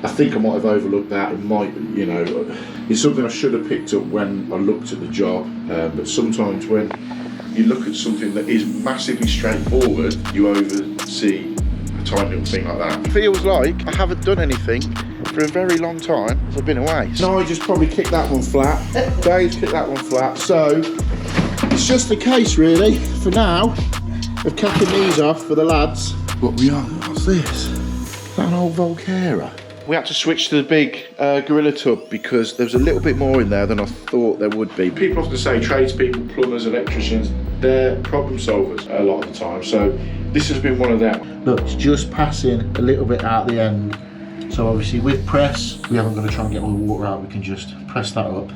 I think I might have overlooked that. It might, you know, it's something I should have picked up when I looked at the job. But sometimes when you look at something that is massively straightforward, you oversee a tiny little thing like that. Feels like I haven't done anything for a very long time as I've been away. So I just probably kicked that one flat. Dave's kicked that one flat. So it's just a case really, for now, of capping these off for the lads. What we are, what's this? Is that an old Volcera? We had to switch to the big Gorilla tub because there was a little bit more in there than I thought there would be. People often say tradespeople, plumbers, electricians, they're problem solvers a lot of the time. So this has been one of them. Look, it's just passing a little bit out the end. So obviously with press, we haven't got to try and get all the water out. We can just press that up.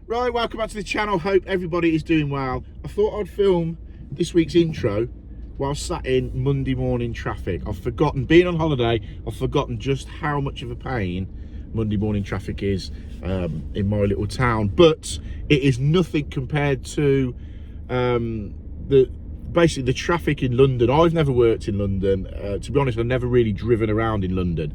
Right, welcome back to the channel. Hope everybody is doing well. I thought I'd film this week's intro while sat in Monday morning traffic. I've forgotten, being on holiday, I've forgotten just how much of a pain Monday morning traffic is in my little town. But it is nothing compared to basically the traffic in London. I've never worked in London. To be honest, I've never really driven around in London.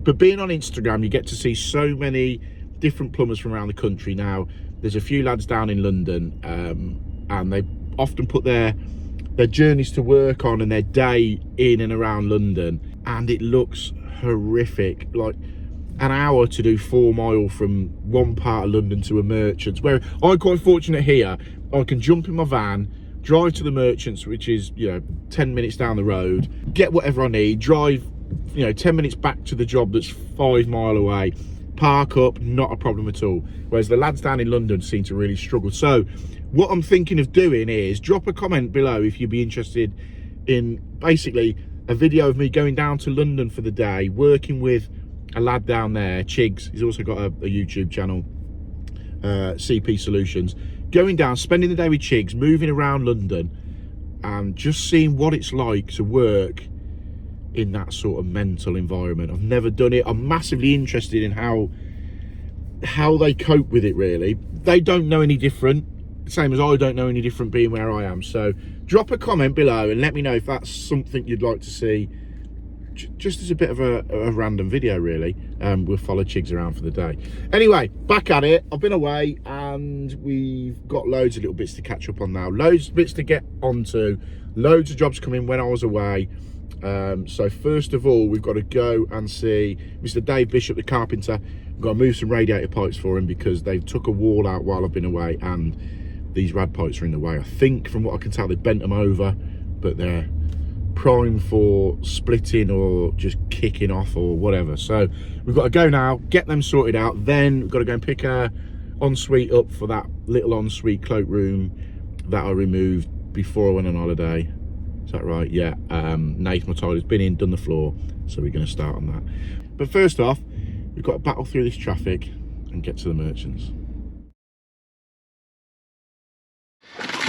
But being on Instagram, you get to see so many different plumbers from around the country. Now there's a few lads down in London and they often put their journeys to work on and their day in and around London, and it looks horrific. Like an hour to do 4 mile from one part of London to a Merchants, where I'm quite fortunate here. I can jump in my van, drive to the Merchants, which is, you know, 10 minutes down the road, get whatever I need, drive, you know, 10 minutes back to the job that's 5 mile away, park up, not a problem at all. Whereas the lads down in London seem to really struggle. So what I'm thinking of doing is drop a comment below if you'd be interested in basically a video of me going down to London for the day, working with a lad down there, Chigs. He's also got a YouTube channel, CP Solutions. Going down, spending the day with Chigs, moving around London and just seeing what it's like to work in that sort of mental environment. I've never done it. I'm massively interested in how they cope with it, really. They don't know any different, same as I don't know any different being where I am. So drop a comment below and let me know if that's something you'd like to see, just as a bit of a random video, really. We'll follow Chigs around for the day. Anyway, back at it. I've been away and we've got loads of little bits to catch up on now, loads of bits to get onto, loads of jobs coming when I was away. So first of all, we've got to go and see Mr. Dave Bishop, the carpenter. We've got to move some radiator pipes for him because they took a wall out while I've been away and these rad pipes are in the way. I think from what I can tell, they bent them over, but they're prime for splitting or just kicking off or whatever. So we've got to go now, get them sorted out. Then we've got to go and pick a ensuite up for that little ensuite cloakroom that I removed before I went on holiday. Is that right? Yeah. Nathan, my tiler's been in, done the floor, so we're going to start on that. But first off, we've got to battle through this traffic and get to the Merchants.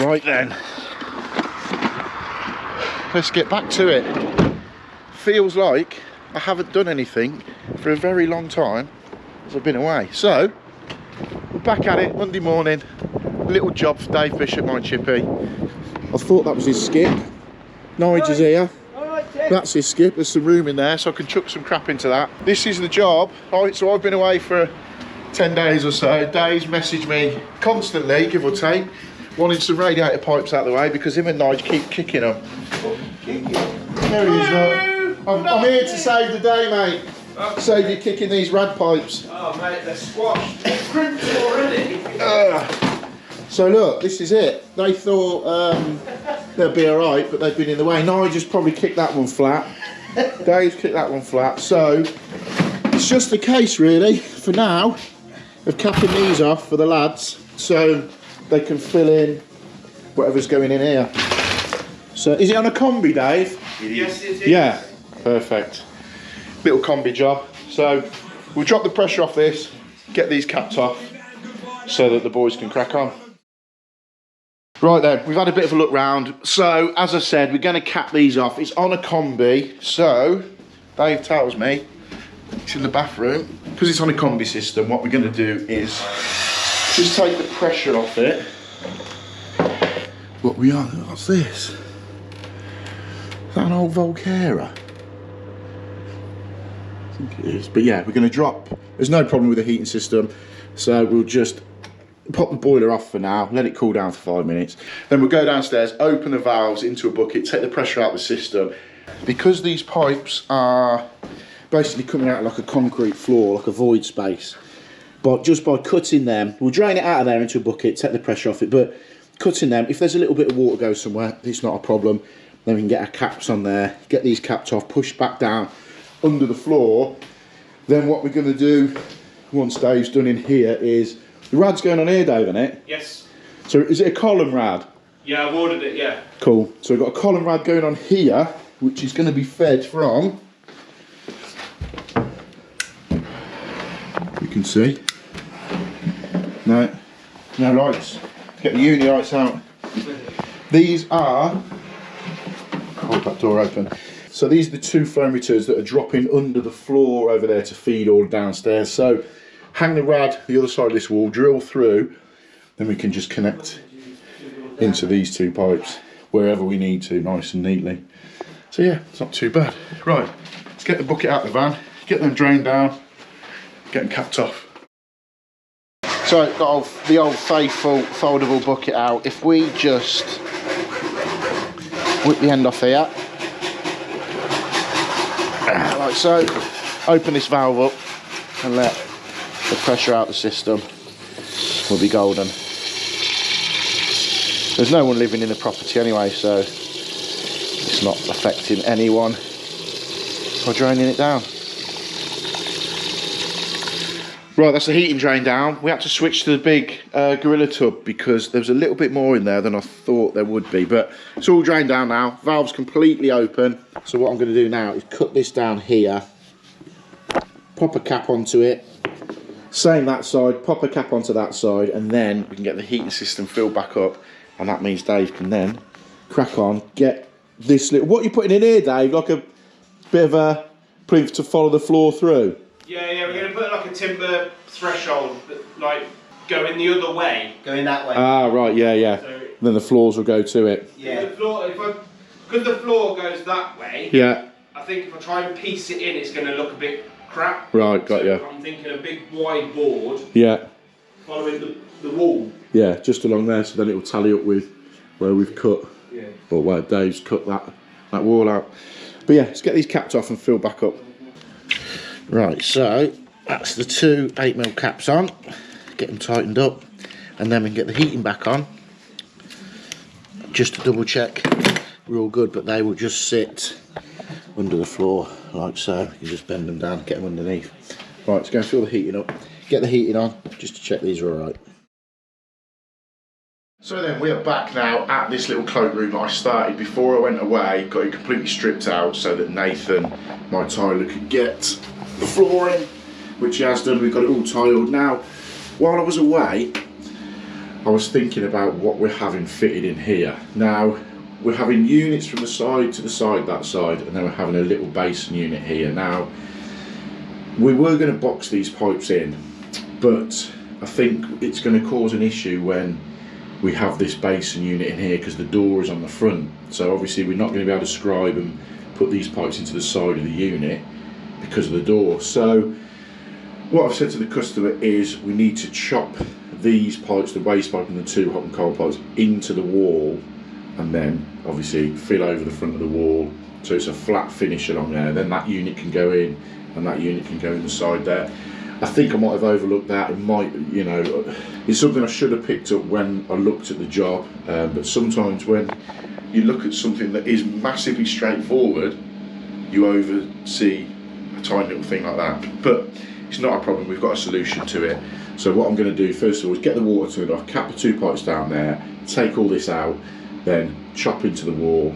Right then, let's get back to it. Feels like I haven't done anything for a very long time as I've been away. So we're back at it Monday morning. A little job for Dave Bishop, my chippy. I thought that was his skip. Nigel's here. That's his skip. There's some room in there so I can chuck some crap into that. This is the job. Right, so I've been away for 10 days or so. Dave's messaged me constantly, give or take, wanting some radiator pipes out of the way because him and Nigel keep kicking them. There he is, look. I'm here to save the day, mate. Okay. Save you kicking these rad pipes. Oh, mate, they're squashed. They're crimped already. So look, this is it. They thought they'll be all right, but they've been in the way. Nigel's probably kicked that one flat. Dave's kicked that one flat. So it's just a case, really, for now, of capping these off for the lads so they can fill in whatever's going in here. So is it on a combi, Dave? Yes, it is. Yeah, perfect. Little combi job. So we'll drop the pressure off this, get these capped off so that the boys can crack on. Right then, we've had a bit of a look round. So as I said, we're going to cap these off. It's on a combi, so Dave tells me It's in the bathroom. Because it's on a combi system, what we're going to do is just take the pressure off it. What's this? Is that an old Volcera? I think it is. But yeah, we're going to drop. There's no problem with the heating system, so we'll just pop the boiler off for now, let it cool down for 5 minutes. Then we'll go downstairs, open the valves into a bucket, take the pressure out of the system. Because these pipes are basically coming out like a concrete floor, like a void space, but just by cutting them, we'll drain it out of there into a bucket, take the pressure off it, but cutting them, if there's a little bit of water goes somewhere, it's not a problem. Then we can get our caps on there, get these capped off, push back down under the floor. Then what we're going to do, once Dave's done in here, is the rad's going on here, Dave, isn't it? Yes. So is it a column rad? Yeah, I've ordered it, yeah. Cool. So we've got a column rad going on here, which is going to be fed from, you can see, no lights. Get the Unilites out. These are, hold that door open. So these are the 2 flow meters that are dropping under the floor over there to feed all downstairs. So hang the rad the other side of this wall, drill through, then we can just connect into these 2 pipes wherever we need to, nice and neatly. So yeah, it's not too bad. Right, let's get the bucket out of the van, get them drained down, get them capped off. So got the old faithful foldable bucket out. If we just whip the end off here, like so, open this valve up and let the pressure out the system, will be golden. There's no one living in the property anyway, so it's not affecting anyone by draining it down. Right, that's the heating drain down. We had to switch to the big Gorilla tub because there was a little bit more in there than I thought there would be, but it's all drained down now. Valve's completely open. So what I'm going to do now is cut this down here, pop a cap onto it, same that side, pop a cap onto that side, and then we can get the heating system filled back up, and that means Dave can then crack on, get this little, what are you putting in here, Dave? Like a bit of a plinth to follow the floor through? Yeah, we're going to put like a timber threshold, like going the other way. Going that way. Ah, right, yeah. So, then the floors will go to it. yeah. Because the floor goes that way, Yeah. I think if I try and piece it in, it's going to look a bit crap. Right, got you. I'm thinking a big wide board Yeah. following the wall. Yeah, just along there, so then it will tally up with where we've cut, Yeah. or where Dave's cut that wall out. But yeah, let's get these capped off and fill back up. Right, so that's the 2 8mm caps on. Get them tightened up, and then we can get the heating back on. Just to double check we're all good, but they will just sit under the floor like so. You just bend them down, get them underneath. Right, let's go and fill the heating up. Get the heating on, just to check these are alright. So then we are back now at this little cloakroom that I started before I went away. Got it completely stripped out so that Nathan, my tiler, could get the flooring, which he has done. We've got it all tiled. Now, while I was away, I was thinking about what we're having fitted in here. Now, we're having units from the side to the side, that side, and then we're having a little basin unit here. Now, we were going to box these pipes in, but I think it's going to cause an issue when we have this basin unit in here because the door is on the front. So obviously we're not going to be able to scribe and put these pipes into the side of the unit because of the door. So what I've said to the customer is we need to chop these pipes, the waste pipe and the 2 hot and cold pipes, into the wall, and then obviously fill over the front of the wall so it's a flat finish along there. Then that unit can go in and that unit can go in the side there. I think I might have overlooked that. It might, you know, it's something I should have picked up when I looked at the job, but sometimes when you look at something that is massively straightforward, you oversee a tiny little thing like that. But it's not a problem, we've got a solution to it. So what I'm going to do first of all is get the water turned off, cap the 2 pipes down there, take all this out, then chop into the wall.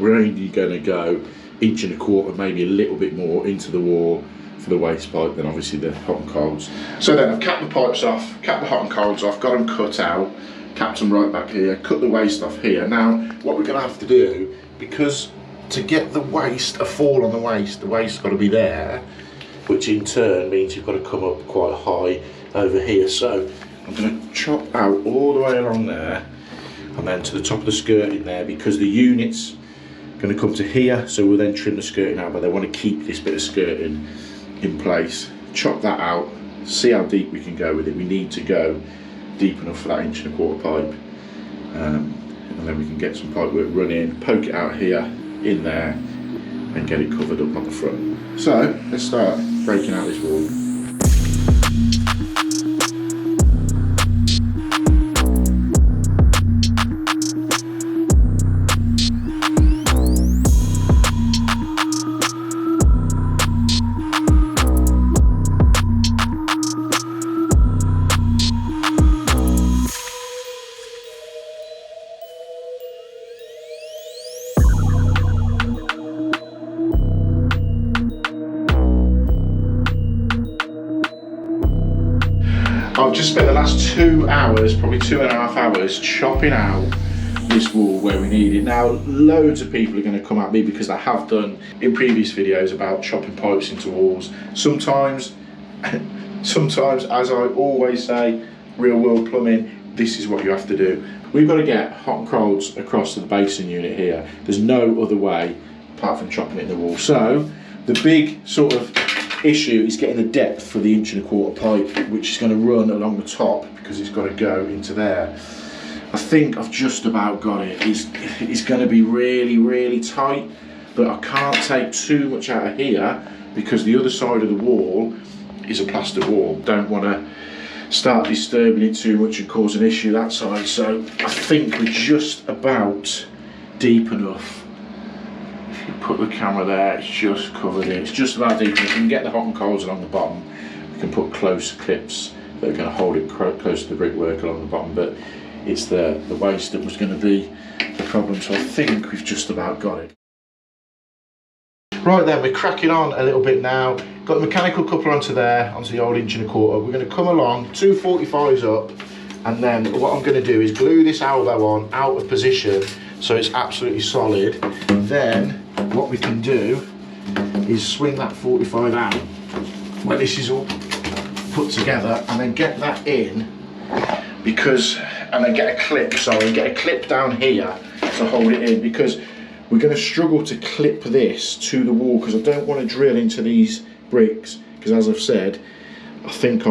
We're only going to go 1.25 inches, maybe a little bit more into the wall for the waste pipe, then obviously the hot and colds. So then I've capped the pipes off, capped the hot and colds off, got them cut out, capped them right back here, cut the waste off here. Now what we're going to have to do, because to get the waste, a fall on the waste's got to be there, which in turn means you've got to come up quite high over here. So I'm going to chop out all the way along there and then to the top of the skirting there, because the unit's going to come to here, so we'll then trim the skirting out, but they want to keep this bit of skirting in place. Chop that out, see how deep we can go with it. We need to go deep enough for that 1¼ pipe, and then we can get some pipe work run in, poke it out here, in there, and get it covered up on the front. So let's start breaking out this wall. I've just spent the last 2 hours, probably 2.5 hours, chopping out this wall where we need it. Now, loads of people are going to come at me because I have done in previous videos about chopping pipes into walls. Sometimes, as I always say, real world plumbing, this is what you have to do. We've got to get hot and colds across to the basin unit here. There's no other way apart from chopping it in the wall. So the big sort of issue is getting the depth for the 1¼ pipe, which is going to run along the top because it's got to go into there. I think I've just about got it. It's going to be really, really tight, but I can't take too much out of here because the other side of the wall is a plaster wall. Don't want to start disturbing it too much and cause an issue that side. So I think we're just about deep enough. Put the camera there, it's just covered in. It's just about deep enough. We can get the hot and colds along the bottom. We can put close clips that are going to hold it close to the brickwork along the bottom, but it's the waste that was going to be the problem. So I think we've just about got it. Right then, we're cracking on a little bit now. Got the mechanical coupler onto there, onto the old 1¼ We're going to come along, 245s up, and then what I'm going to do is glue this elbow on out of position so it's absolutely solid. Then what we can do is swing that 45 out when this is all put together, and then get that in, and then get a clip down here to hold it in, because we're going to struggle to clip this to the wall because I don't want to drill into these bricks, because as I've said, I think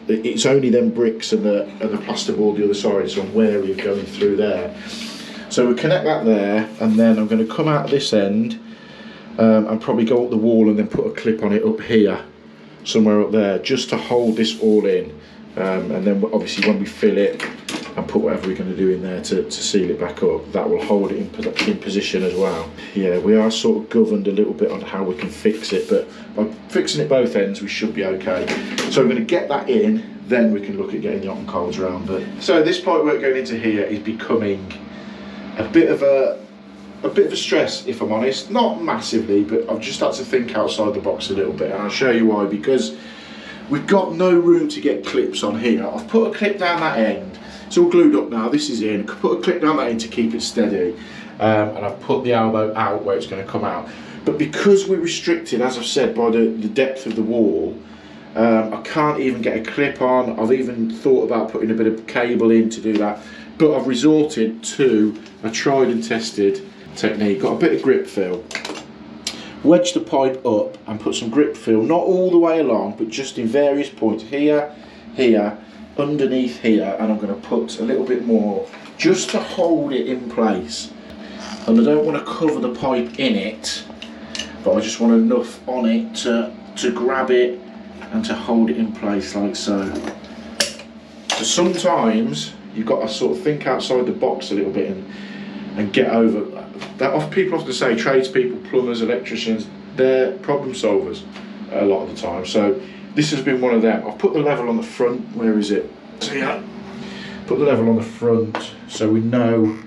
it's only them bricks and the plasterboard the other side, so I'm wary of going through there. So we connect that there, and then I'm going to come out this end and probably go up the wall and then put a clip on it up here, somewhere up there, just to hold this all in. And then obviously when we fill it and put whatever we're going to do in there to seal it back up, that will hold it in position as well. Yeah, we are sort of governed a little bit on how we can fix it, but by fixing it both ends we should be okay. So we're going to get that in, then we can look at getting the hot and colds around. But so this pipe work going into here is becoming a bit of a stress, if I'm honest. Not massively, but I've just had to think outside the box a little bit, and I'll show you why. Because we've got no room to get clips on here. I've put a clip down that end, it's all glued up now, this is in. Put a clip down that end to keep it steady, and I've put the elbow out where it's going to come out. But because we're restricted, as I've said, by the depth of the wall, I can't even get a clip on. I've even thought about putting a bit of cable in to do that, but I've resorted to a tried and tested technique. Got a bit of grip fill, wedge the pipe up and put some grip fill, not all the way along, but just in various points, here, underneath here, and I'm going to put a little bit more just to hold it in place. And I don't want to cover the pipe in it, but I just want enough on it to grab it and to hold it in place like so. So sometimes you've got to sort of think outside the box a little bit and get over that. People often say tradespeople, plumbers, electricians, they're problem solvers a lot of the time. So this has been one of them. I've put the level on the front. Where is it? So yeah, put the level on the front so we know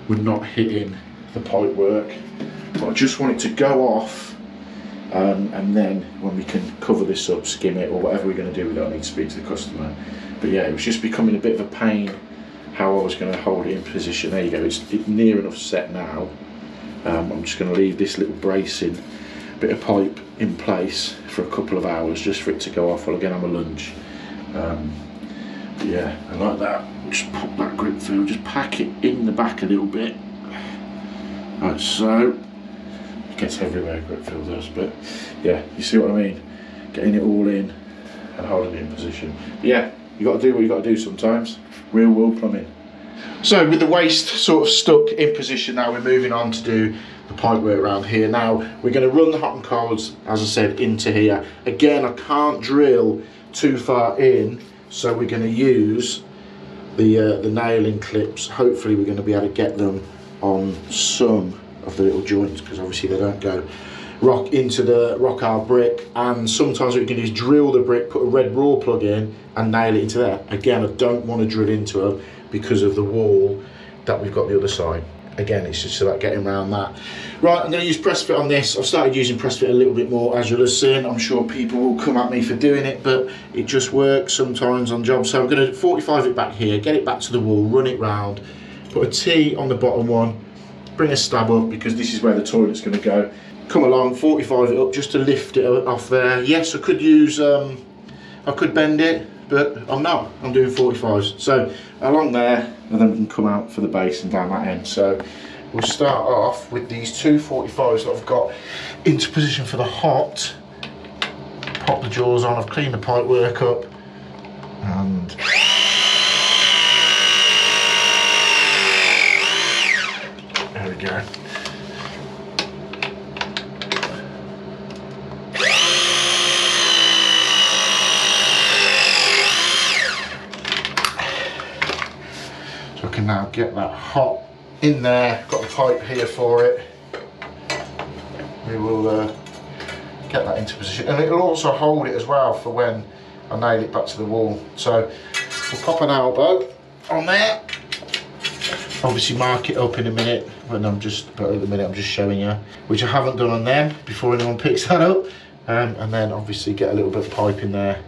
we're not hitting the pipe work. But I just want it to go off, and then when we can cover this up, skim it, or whatever we're going to do with it, I need to speak to the customer. But yeah, it was just becoming a bit of a pain how I was going to hold it in position. There you go, it's near enough set now. I'm just going to leave this little bracing bit of pipe in place for a couple of hours just for it to go off while again I'm a lunch. But yeah, I like that. Just pop that grip feel, just pack it in the back a little bit, like so. It gets everywhere, grip feel does, but yeah, you see what I mean? Getting it all in and holding it in position. But yeah, you got to do what you got to do sometimes. Real world plumbing. So with the waste sort of stuck in position now, we're moving on to do the pipe work around here. Now we're going to run the hot and colds, as I said, into here. Again, I can't drill too far in, so we're going to use the nailing clips. Hopefully we're going to be able to get them on some of the little joints, because obviously they don't go into the rock hard brick. And sometimes what you can do is drill the brick, put a red raw plug in and nail it into there. Again, I don't want to drill into them because of the wall that we've got the other side. Again, it's just about getting around that. Right, I'm going to use Pressfit on this. I've started using Pressfit a little bit more, as you'll have seen. I'm sure people will come at me for doing it, but it just works sometimes on jobs. So I'm going to 45 it back here, get it back to the wall, run it round, put a T on the bottom one, bring a slab up because this is where the toilet's going to go. Come along, 45 it up just to lift it off there. Yes, I could use, I could bend it, but I'm not. I'm doing 45s. So along there, and then we can come out for the base and down that end. So we'll start off with these two 45s that I've got into position for the hot. Pop the jaws on. I've cleaned the pipe work up, and there we go. So I can now get that hot in there. Got a pipe here for it. We will get that into position, and it'll also hold it as well for when I nail it back to the wall. So we'll pop an elbow on there. Obviously mark it up in a minute, but at the minute I'm just showing you, which I haven't done on them before anyone picks that up. And then obviously get a little bit of pipe in there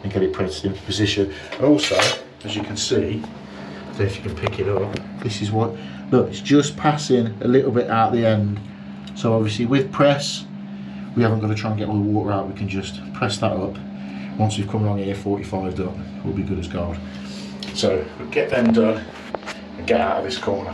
and get it pressed into position. And also, as you can see, I don't know if you can pick it up, this is what, look, it's just passing a little bit out the end. So obviously with press, we haven't got to try and get all the water out, we can just press that up. Once we've come along here, 45'd up, we'll be good as gold. So we'll get them done and get out of this corner.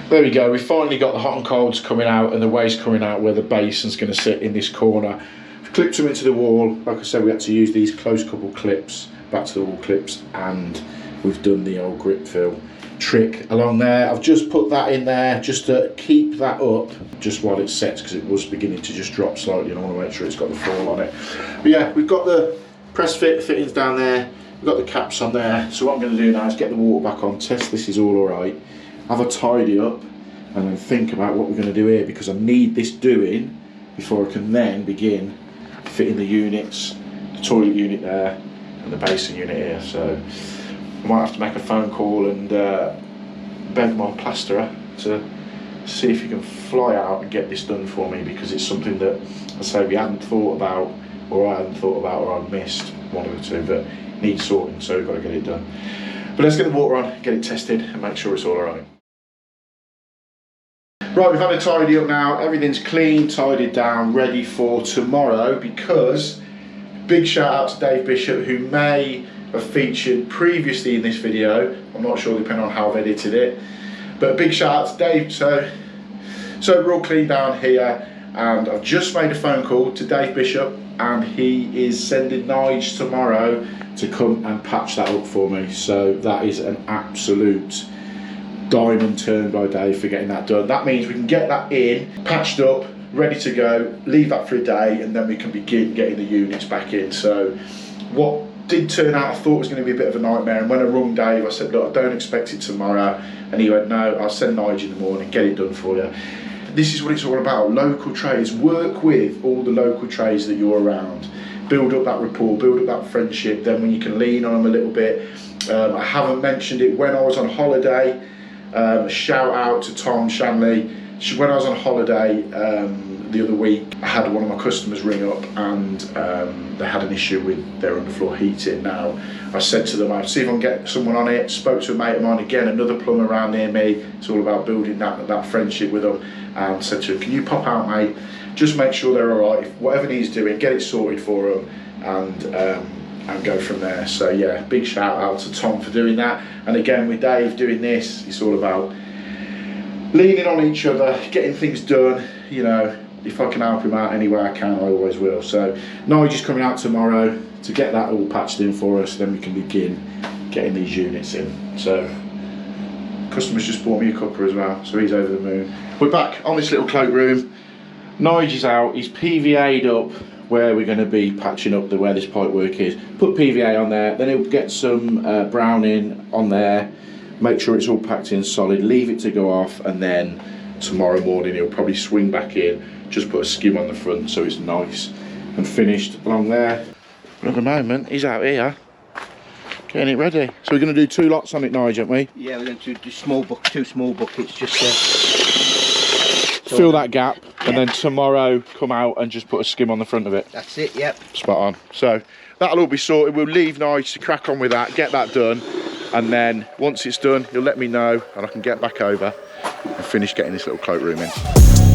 There we go, we've finally got the hot and colds coming out and the waste coming out where the basin's going to sit in this corner. We've clipped them into the wall. Like I said, we had to use these close couple clips, back to the wall clips, and we've done the old grip fill trick along there. I've just put that in there just to keep that up just while it sets, because it was beginning to just drop slightly and I want to make sure it's got the fall on it. But yeah, we've got the Pressfit fittings down there, we've got the caps on there. So what I'm going to do now is get the water back on, test this is all alright, have a tidy up, and then think about what we're going to do here, because I need this doing before I can then begin fitting the units, the toilet unit there and the basin unit here. So I might have to make a phone call and beg my plasterer to see if he can fly out and get this done for me, because it's something that I say we hadn't thought about, or I hadn't thought about, or I missed one of the two, but needs sorting, so we've got to get it done. But let's get the water on, get it tested and make sure it's all alright. Right, we've had a tidy up now, everything's clean, tidied down, ready for tomorrow, because big shout out to Dave Bishop, who may have featured previously in this video, I'm not sure depending on how I've edited it, but a big shout out to Dave. So we're all clean down here, and I've just made a phone call to Dave Bishop, and he is sending Nige tomorrow to come and patch that up for me. So that is an absolute diamond turn by Dave for getting that done. That means we can get that in, patched up, ready to go, leave that for a day, and then we can begin getting the units back in. So what did turn out, I thought was going to be a bit of a nightmare, and when I rung Dave I said, look, I don't expect it tomorrow, and he went, no, I'll send Nige in the morning, get it done for you. This is what it's all about, local trades. Work with all the local trades that you're around, build up that rapport, build up that friendship, then when you can lean on them a little bit. I haven't mentioned it, when I was on holiday, a shout out to Tom Shanley, When I was on holiday the other week, I had one of my customers ring up and they had an issue with their underfloor heating. Now, I said to them, I'd see if I can get someone on it. Spoke to a mate of mine, again, another plumber around near me. It's all about building that friendship with them. And said to him, can you pop out, mate? Just make sure they're all right. If whatever needs doing, get it sorted for them and go from there. So yeah, big shout out to Tom for doing that. And again, with Dave doing this, it's all about leaning on each other, getting things done. You know, if I can help him out any way I can, I always will. So Nigel's coming out tomorrow to get that all patched in for us, then we can begin getting these units in. So customer's just bought me a cuppa as well, so he's over the moon. We're back on this little cloakroom. Nigel's out, he's PVA'd up where we're going to be patching up where this pipe work is. Put PVA on there, then he'll get some browning on there, make sure it's all packed in solid, leave it to go off, and then tomorrow morning he'll probably swing back in, just put a skim on the front so it's nice and finished along there. But at the moment, he's out here getting it ready. So we're going to do 2 lots on it, Nigel, aren't we? Yeah, we're going to do 2 small buckets just fill that gap, and then tomorrow come out and just put a skim on the front of it. That's it, yep. Spot on. So that'll all be sorted. We'll leave Nigel to crack on with that, get that done, and then once it's done, he'll let me know and I can get back over and finish getting this little cloakroom in.